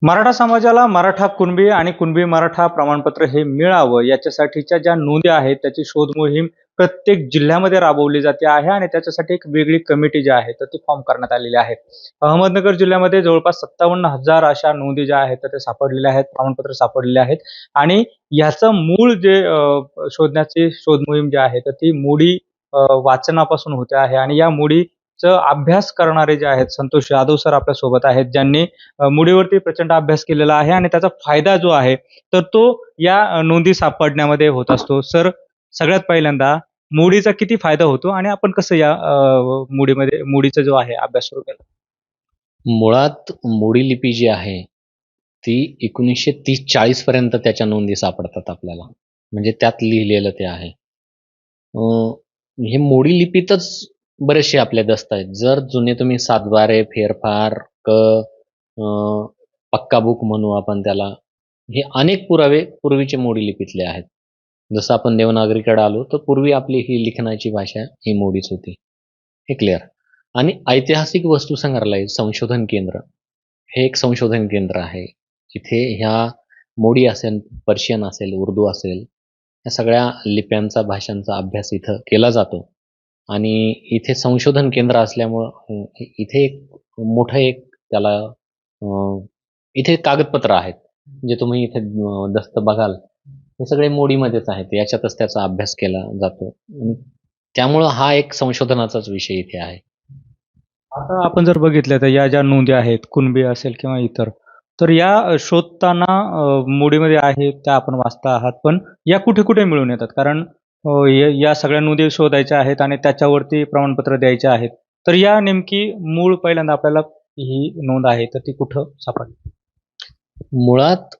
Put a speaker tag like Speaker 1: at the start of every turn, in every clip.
Speaker 1: मराठा समाजाला मराठा कुणबी आणि कुणबी मराठा प्रमाणपत्र हे मिळावं याच्यासाठीच्या ज्या नोंदी आहेत त्याची शोध मोहीम प्रत्येक जिल्ह्यामध्ये राबवली जाते आहे आणि त्याच्यासाठी एक वेगळी कमिटी जी आहे तर ती फॉर्म करण्यात आलेली आहे. अहमदनगर जिल्ह्यामध्ये जवळपास 57,000 अशा नोंदी ज्या आहेत तर त्या सापडलेल्या आहेत, प्रमाणपत्र सापडलेले आहेत आणि ह्याचं मूळ जे शोधण्याची शोध मोहीम जी आहे तर ती मोडी वाचनापासून होते आहे आणि या मोडीचा अभ्यास करणारे जे आहेत संतोष यादव सर आपल्यासोबत आहेत, ज्यांनी मुडीवरती प्रचंड अभ्यास केलेला आहे आणि त्याचा फायदा जो आहे, तर तो या नोंदी सापडण्यामध्ये होत असतो. सर, सगळ्यात पहिल्यांदा मुडीचा किती फायदा होतो आणि आपण कसं या मुडीचा जो आहे अभ्यास सुरू केला?
Speaker 2: मुळात मोडी लिपी जी आहे, ती 1930-40 पर्यंत त्याच्या नोंदी सापडतात आपल्याला. म्हणजे त्यात लिहिलेलं ते आहे. हे मोडी लिपीतच बरेचसे आपले दस्त आहेत. जर जुने तुम्ही सातबारे, फेरफार, अ, पक्का बुक म्हणू आपण त्याला, हे अनेक पुरावे पूर्वीचे मोडी लिपीतले आहेत. जसं आपण देवनागरीकडे आलो, तर पूर्वी आपली ही लिखाणाची भाषा ही मोडीच होती. हे क्लिअर. आणि ऐतिहासिक वस्तू संग्रहालय संशोधन केंद्र हे एक संशोधन केंद्र आहे. जिथे ह्या मोडी असेल, पर्शियन असेल, उर्दू असेल, या सगळ्या लिप्यांचा, भाषांचा अभ्यास इथं केला जातो. आणि इथे संशोधन केंद्र असल्यामुळं इथे एक मोठं एक त्याला इथे कागदपत्र आहेत. जे तुम्ही इथे दस्त बघाल, हे सगळे मोडीमध्येच आहेत. याच्यातच त्याचा अभ्यास केला जातो आणि त्यामुळं हा एक संशोधनाचाच विषय इथे आहे.
Speaker 1: आता आपण जर बघितलं तर या ज्या नोंदी आहेत, कुणबी असेल किंवा इतर, तर या शोधताना मुडीमध्ये आहेत त्या आपण वाचता आहात. पण या कुठे-कुठे मिळून येतात? कारण या सगळ्या नोंदी शोधायच्या आहेत आणि त्याच्यावरती प्रमाणपत्र द्यायचे आहेत. तर या नेमकी मूळ पहिल्यांदा आपल्याला ही नोंद आहे, तर ती कुठं सापडली?
Speaker 2: मुळात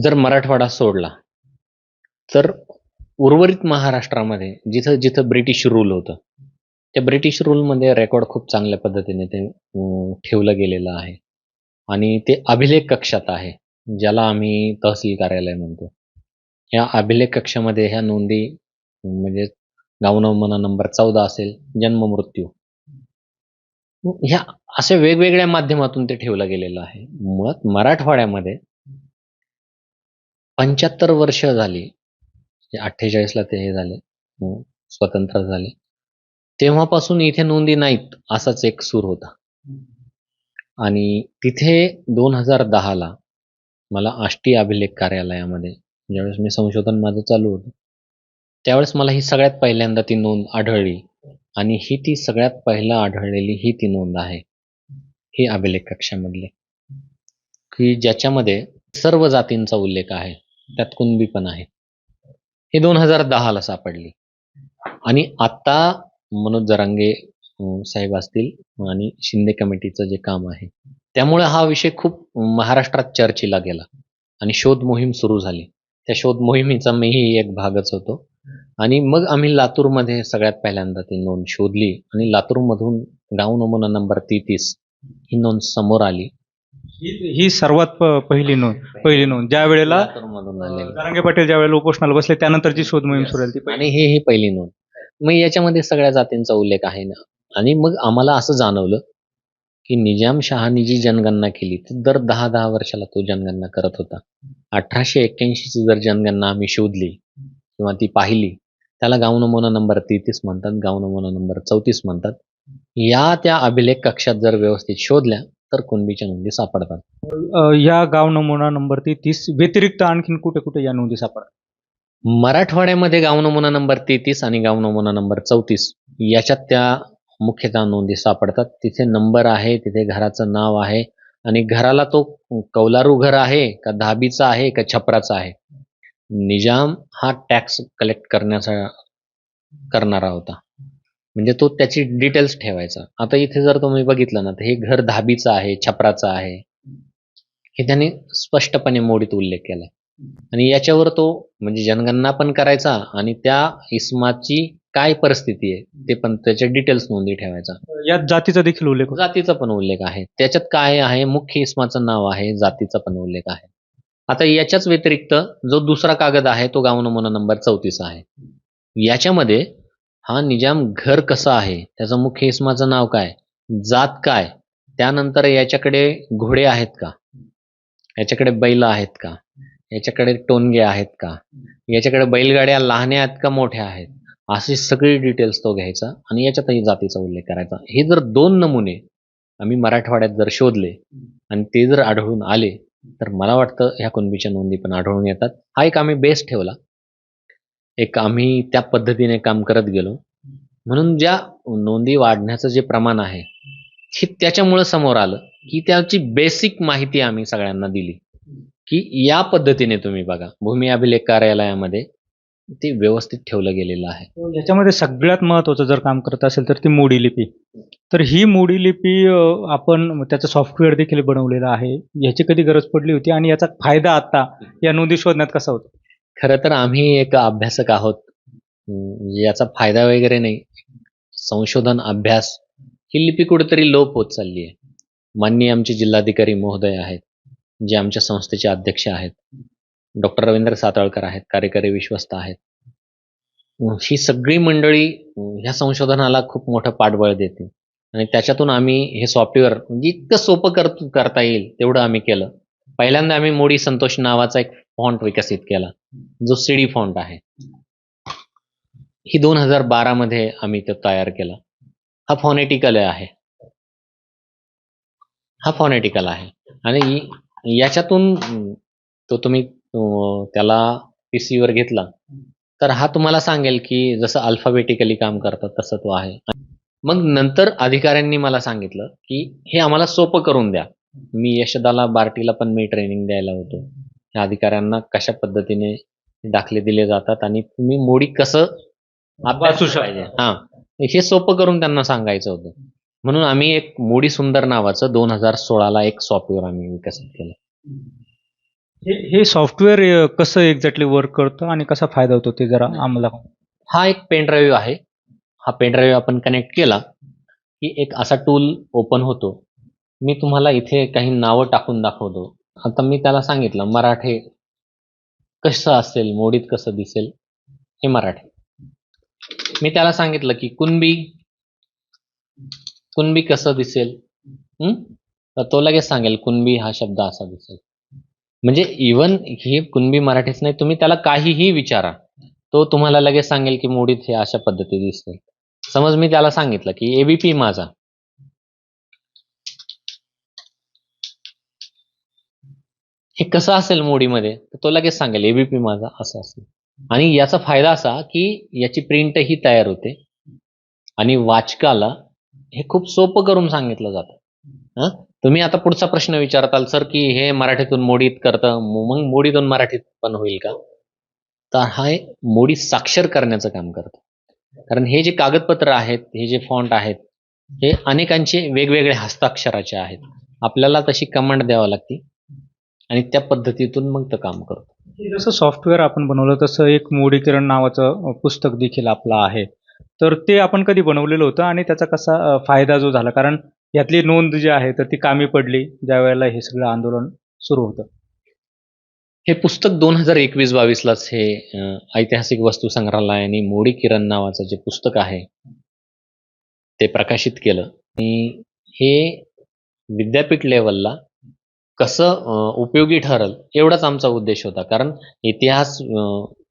Speaker 2: जर मराठवाडा सोडला, तर उर्वरित महाराष्ट्रामध्ये जिथं ब्रिटिश रूल होतं, त्या ब्रिटिश रूलमध्ये रेकॉर्ड खूप चांगल्या पद्धतीने ते ठेवलं गेलेलं आहे. आणि ते अभिलेख कक्षात आहे, ज्याला आम्ही तहसील कार्यालय म्हणतो. या अभिलेख कक्षामध्ये ह्या नोंदी म्हणजे गावनमुना नंबर 14 असेल, जन्म-मृत्यू, ह्या अशा वेगवेगळ्या माध्यमातून ते ठेवलं गेलेलं आहे. मुळात मराठवाड्यामध्ये 75 वर्ष झाली. 48 ला ते हे झाले, स्वतंत्र झाले. तेव्हापासून इथे नोंदी नाहीत, असाच एक सूर होता. आणि तिथे 2010 ला मला आष्टी अभिलेख कार्यालयामध्ये ज्यावेळेस मी संशोधन माझं चालू होतं, त्यावेळेस मला ही सगळ्यात पहिल्यांदा ती नोंद आढळली आणि ही ती सगळ्यात पहिला आढळलेली ही ती नोंद आहे. ही अभिलेख कक्षामधली, की ज्याच्यामध्ये सर्व जातींचा उल्लेख आहे. त्यात कुणबी पण आहे. हे 2010 ला सापडली. आणि आता मनोज जरांगे साहेब असतील आणि शिंदे कमिटीचं जे काम आहे, त्यामुळे हा विषय खूप महाराष्ट्रात चर्चेला गेला आणि शोध मोहीम सुरू झाली. त्या शोध मोहिमेचा मीही एक भागच होतो. आणि मग आम्ही लातूरमध्ये सगळ्यात पहिल्यांदा ती नोंद शोधली आणि लातूरमधून गाव नमुना नंबर 33 ही नोंद समोर आली.
Speaker 1: ही सर्वात पहिली नोंद ज्यावेळेला
Speaker 2: लातूरमधून आलेली.
Speaker 1: जरांगे पाटील ज्यावेळेला उपोषणाला बसले त्यानंतरची शोध मोहीम सुरू झाली ती पहिली.
Speaker 2: आणि ही पहिली नोंद. मग याच्यामध्ये सगळ्या जातींचा उल्लेख आहे ना. आणि मग आम्हाला असं जाणवलं, की निजामशहानी जी जनगणना केली, तर दर 10-10 वर्षाला तो जनगणना करत होता. 1881 ची जर जनगणना आम्ही शोधली किंवा ती पाहिली, त्याला गाव नमुना नंबर 33 म्हणतात, गाव नमुना नंबर 34 म्हणतात. या त्या अभिलेख कक्षात जर व्यवस्थित शोधल्या, तर कुणबीच्या नोंदी सापडतात.
Speaker 1: या गाव नमुना नंबर 33 व्यतिरिक्त आणखीन कुठे-कुठे या नोंदी सापडतात?
Speaker 2: मराठवाड्यामध्ये गाव नमुना नंबर 33 आणि गाव नमुना नंबर 34 याच्यात त्या मुख्यतः नोंदी सापडतात. तिथे नंबर आहे, तिथे घराचं नाव आहे आणि घराला तो कौलारू घर आहे का धाबीचा आहे का छपराचा आहे. निजाम हा टॅक्स कलेक्ट करणारा होता. म्हणजे तो त्याची डिटेल्स ठेवायचा. आता इथे जर तुम्ही बघितलं ना, तर हे घर धाबीचं आहे, छपराचं आहे. हे त्याने स्पष्टपणे मोडीत उल्लेख केलाय. आणि याच्यावर तो म्हणजे जनगणना पण करायचा आणि त्या इसमाची काय परिस्थिती आहे ते पण त्याचे डिटेल्स नोंदी ठेवायचा.
Speaker 1: यात जातीचा देखील उल्लेख होतो.
Speaker 2: जातीचा पण उल्लेख आहे. त्याच्यात काय आहे, मुख्य इसमाचं नाव आहे, जातीचा पण उल्लेख आहे. आता याच्याच व्यतिरिक्त जो दुसरा कागद आहे तो गाव नमुना नंबर 34 आहे. याच्यामध्ये हा निजाम घर कसं आहे, त्याचं मुख्य इसमाचं नाव काय, जात काय, त्यानंतर याच्याकडे घोडे आहेत का, याच्याकडे बैल आहेत का, याच्याकडे टोनगे आहेत का, याच्याकडे बैलगाड्या लहान आहेत का मोठ्या आहेत, अशी सगळी डिटेल्स तो घ्यायचा आणि याच्यातही जातीचा उल्लेख करायचा. हे जर 2 नमुने आम्ही मराठवाड्यात जर शोधले आणि ते जर आढळून आले तर मला वाटतं ह्या कुणबीच्या नोंदी पण आढळून येतात. हा एक आम्ही बेस ठेवला. एक आम्ही त्या पद्धतीने काम करत गेलो. म्हणून ज्या नोंदी वाढण्याचं जे प्रमाण आहे, हे त्याच्यामुळं समोर आलं, की त्याची बेसिक माहिती आम्ही सगळ्यांना दिली, की या पद्धतीने तुम्ही बघा. भूमी अभिलेख कार्यालयामध्ये ते व्यवस्थित ठेवलं गेलेलं आहे.
Speaker 1: याच्यामध्ये सगळ्यात महत्त्वाचं जर काम करत असेल तर ती मोडी लिपी. तर ही मोडी लिपी आपण त्याचं सॉफ्टवेअर देखील बनवलेलं आहे. याची कधी गरज पडली होती आणि याचा फायदा आता या नोंदी शोधण्यात कसा होतो?
Speaker 2: खरं तर आम्ही एक अभ्यासक आहोत. याचा फायदा वगैरे नाही. संशोधन, अभ्यास ही लिपी कुठेतरी लोप होत चालली आहे. माननीय आमचे जिल्हाधिकारी महोदय आहेत, जे आमच्या संस्थेचे अध्यक्ष आहेत. डॉक्टर रवींद्र सातळकर आहेत, कार्यकारी विश्वस्त आहेत. ही सगळी मंडळी ह्या संशोधनाला खूप मोठं पाठबळ देते आणि त्याच्यातून आम्ही हे सॉफ्टवेअर जितकं सोपं करता येईल तेवढं आम्ही केलं. पहिल्यांदा आम्ही मोडी संतोष नावाचा एक फॉन्ट विकसित केला, जो सीडी फॉन्ट आहे. ही 2012 मध्ये आम्ही तो तयार केला. हा फोनेटिकल आहे. हा फोनेटिकल आहे आणि याच्यातून तो तुम्ही त्याला पीसीवर घेतला तर हा तुम्हाला सांगेल की जसं अल्फाबेटिकली काम करतात तसं तो आहे. मग नंतर अधिकाऱ्यांनी मला सांगितलं की हे आम्हाला सोपं करून द्या. मी यशदाला बार्टीला पण मी ट्रेनिंग द्यायला होतो. त्या अधिकाऱ्यांना कशा पद्धतीने दाखले दिले जातात आणि तुम्ही मोडी कसं
Speaker 1: वाचू
Speaker 2: पाहिजे, हां, हे सोपं करून त्यांना सांगायचं होतं. म्हणून आम्ही एक मोडी सुंदर नावाचं 2016ला एक सॉफ्टवेअर आम्ही विकसित केलं.
Speaker 1: हे सॉफ्टवेअर कसं एक्झॅक्टली वर्क करतं आणि कसा फायदा होतो ते जरा आम्हाला
Speaker 2: हा एक पेन ड्राईव्ह आहे. हा पेन ड्राईव्ह आपण कनेक्ट केला की एक असा टूल ओपन होतो. मी तुम्हाला इथे काही नावं टाकून दाखवतो. आता मी त्याला सांगितलं मराठे कसं असेल, मोडीत कसं दिसेल, हे मराठे. मी त्याला सांगितलं की कुणबी कसं दिसेल, तर तो लगेच सांगेल कुणबी हा शब्द असा दिसेल. म्हणजे इवन हे कुणबी मराठीच नाही, तुम्ही त्याला काहीही विचारा, तो तुम्हाला लगेच सांगेल की मोडीत हे अशा पद्धती दिसतील. समज मी त्याला सांगितलं की एबीपी माझा, हे कसं असेल मोडीमध्ये, तर तो लगेच सांगेल एबीपी माझा असं असेल. आणि याचा फायदा असा की याची प्रिंटही तयार होते आणि वाचकाला हे खूप सोपं करून सांगितलं जातं. तुम्ही आता पुढचा प्रश्न विचारताल सर की हे मराठीतून मोडीत करतं, मग मोडीतून मराठीत पण होईल का? तर हा मोडी साक्षर करण्याचं काम करतं. कारण हे जे कागदपत्र आहेत, हे जे फॉन्ट आहेत, हे अनेकांचे वेगवेगळे हस्ताक्षराचे आहेत. आपल्याला तशी कमांड द्यावी लागते आणि त्या पद्धतीतून मग ते काम करतो.
Speaker 1: जसं सॉफ्टवेअर आपण बनवलं तसं एक मोडीकरण नावाचं पुस्तक देखील आपलं आहे. तर ते आपण कधी बनवलेलं होतं आणि त्याचा कसा फायदा जो झाला? कारण यातली नोंद जी आहे तर ती कामी पडली ज्यावेळेला हे सगळं आंदोलन सुरू होतं.
Speaker 2: हे पुस्तक 2021-22लाच हे ऐतिहासिक वस्तू संग्रहालयाने मोडी किरण नावाचं जे पुस्तक आहे ते प्रकाशित केलं आणि हे विद्यापीठ लेवलला कसं उपयोगी ठरेल एवढाच आमचा उद्देश होता. कारण इतिहास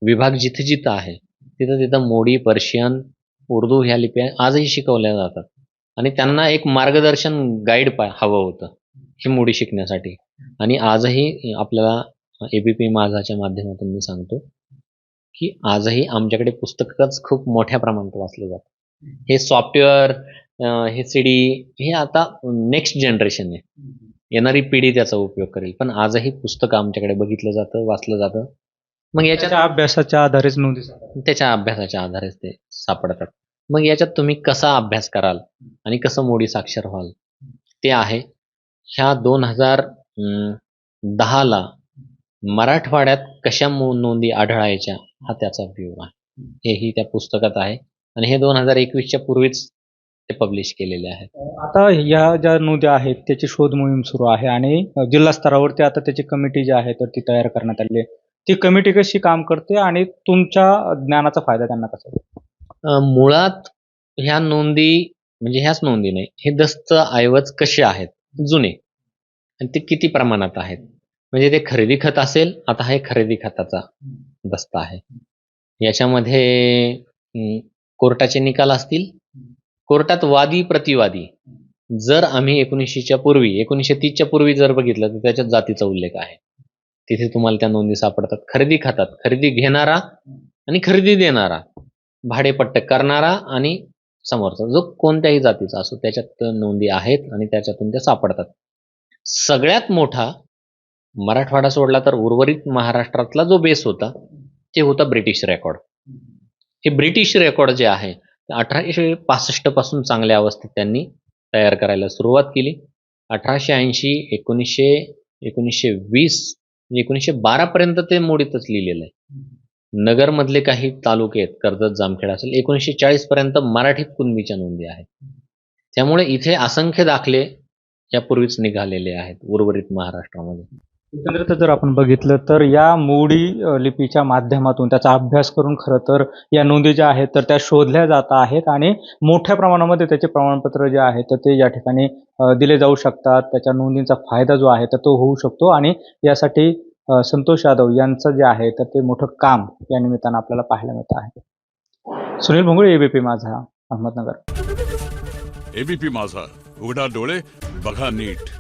Speaker 2: विभाग जिथे जिथं आहे तिथं तिथं मोडी, पर्शियन, उर्दू ह्या लिप्या आजही शिकवल्या जातात आणि त्यांना एक मार्गदर्शन गाईड हवं होतं ही मोडी शिकण्यासाठी. आणि आजही आपल्याला एबीपी माझाच्या माध्यमातून मी सांगतो की आजही आमच्याकडे पुस्तकच खूप मोठ्या प्रमाणात वाचलं जातं. हे सॉफ्टवेअर, हे सीडी, हे आता नेक्स्ट जनरेशन आहे, येणारी पिढी त्याचा उपयोग करेल. पण आजही पुस्तक आमच्याकडे बघितलं जातं, वाचलं जातं. मग
Speaker 1: त्याच्या अभ्यासाच्या आधारेच नोंदी
Speaker 2: त्याच्या अभ्यासाच्या आधारेच ते सापडतात. मग याच्यात तुम्ही कसा अभ्यास कराल आणि कसं मोडी साक्षर व्हाल ते आहे. ह्या 2010ला मराठवाड्यात कशा नोंदी आढळायच्या हा त्याचा व्ह्यू आहे. हेही त्या पुस्तकात आहे आणि हे 2021च्या पूर्वीच ते पब्लिश केलेले आहेत.
Speaker 1: आता या ज्या नोंदी आहेत त्याची शोध मोहीम सुरू आहे आणि जिल्हा स्तरावरती आता त्याची कमिटी जी आहे तर ती तयार करण्यात आली आहे. ती कमिटी कशी काम करते आणि तुमच्या ज्ञानाचा फायदा त्यांना कसा होतो?
Speaker 2: मुळात ह्या नोंदी म्हणजे ह्याच नोंदी नाही, हे दस्त ऐवज कसे आहेत जुने, आणि ते किती प्रमाणात आहेत. म्हणजे ते खरेदी खत असेल, आता हा एक खरेदी खताचा बस्ता आहे. याच्यामध्ये कोर्टाचे निकाल असतील. कोर्टात वादी प्रतिवादी. जर आम्ही 1930च्या पूर्वी जर बघितलं तर त्याच्यात जातीचा उल्लेख आहे. तिथे तुम्हाला त्या नोंदी सापडतात. खरेदी खात्यात खरेदी घेणारा आणि खरेदी देणारा, भाडेपट्ट करणारा आणि समोरचा जो कोणत्याही जातीचा असो त्याच्यात नोंदी आहेत आणि त्याच्यातून त्या सापडतात. सगळ्यात मोठा मराठवाडा सोडला तर उर्वरित महाराष्ट्रातला जो बेस होता ते होता ब्रिटिश रेकॉर्ड. हे ब्रिटिश रेकॉर्ड जे आहे 1865 पासून चांगल्या अवस्थेत त्यांनी तयार करायला सुरुवात केली. 1880, 1920, 1912 पर्यंत ते मोडीतच लिहिलेलं आहे. नगरमधले काही तालुके आहेत, कर्जत, जामखेड असेल, 1940 पर्यंत मराठीत कुणबीच्या नोंदी आहेत. त्यामुळे इथे असंख्य दाखले यापूर्वीच निघालेले आहेत उर्वरित महाराष्ट्रामध्ये.
Speaker 1: एकंदरीत जर आपण बघितलं तर या मोडी लिपीच्या माध्यमातून त्याचा अभ्यास करून खरं तर या नोंदी ज्या आहेत तर त्या शोधल्या जात आहेत आणि मोठ्या प्रमाणामध्ये त्याचे प्रमाणपत्र जे आहे तर ते या ठिकाणी दिले जाऊ शकतात. त्याच्या नोंदींचा फायदा जो आहे तर तो होऊ शकतो आणि यासाठी संतोष यादव यांचं जे आहे तर ते मोठं काम या निमित्तानं आपल्याला पाहायला मिळत आहे. सुनील भोंगळे, एबीपी माझा, अहमदनगर.
Speaker 3: एबीपी माझा, उघडा डोळे बघा नीट.